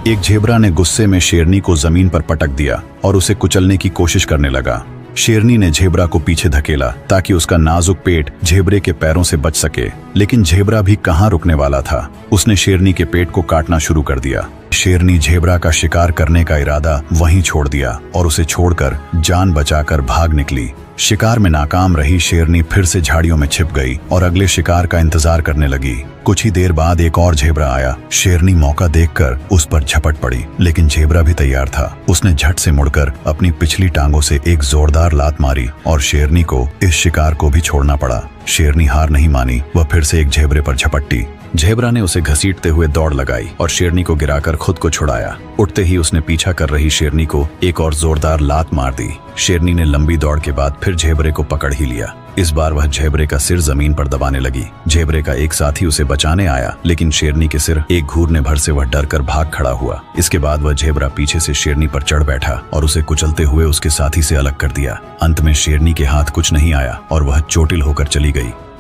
एक झेबरा ने गुस्से में शेरनी को जमीन पर पटक दिया और उसे कुचलने की कोशिश करने लगा। शेरनी ने झेबरा को पीछे धकेला ताकि उसका नाजुक पेट झेबरे के पैरों से बच सके, लेकिन झेबरा भी कहां रुकने वाला था। उसने शेरनी के पेट को काटना शुरू कर दिया। शेरनी झेबरा का शिकार करने का इरादा वहीं छोड़ दिया और उसे छोड़कर जान बचाकर भाग निकली। शिकार में नाकाम रही शेरनी फिर से झाड़ियों में छिप गई और अगले शिकार का इंतजार करने लगी। कुछ ही देर बाद एक और झेबरा आया। शेरनी मौका देखकर उस पर झपट पड़ी, लेकिन झेबरा भी तैयार था। उसने झट से मुड़कर अपनी पिछली टांगों से एक जोरदार लात मारी और शेरनी को इस शिकार को भी छोड़ना पड़ा। शेरनी हार नहीं मानी, वह फिर से एक झेबरे पर झपटी। झेबरा ने उसे घसीटते हुए दौड़ लगाई और शेरनी को गिराकर खुद को छुड़ाया। उठते ही उसने पीछा कर रही शेरनी को एक और जोरदार लात मार दी। शेरनी ने लंबी दौड़ के बाद फिर झेबरे को पकड़ ही लिया। इस बार वह झेबरे का सिर जमीन पर दबाने लगी। झेबरे का एक साथी उसे बचाने आया, लेकिन शेरनी के सिर एक घूरने भर से वह डर कर भाग खड़ा हुआ। इसके बाद वह झेबरा पीछे से शेरनी पर चढ़ बैठा और उसे कुचलते हुए उसके साथी से अलग कर दिया। अंत में शेरनी के हाथ कुछ नहीं आया और वह चोटिल होकर चली गई।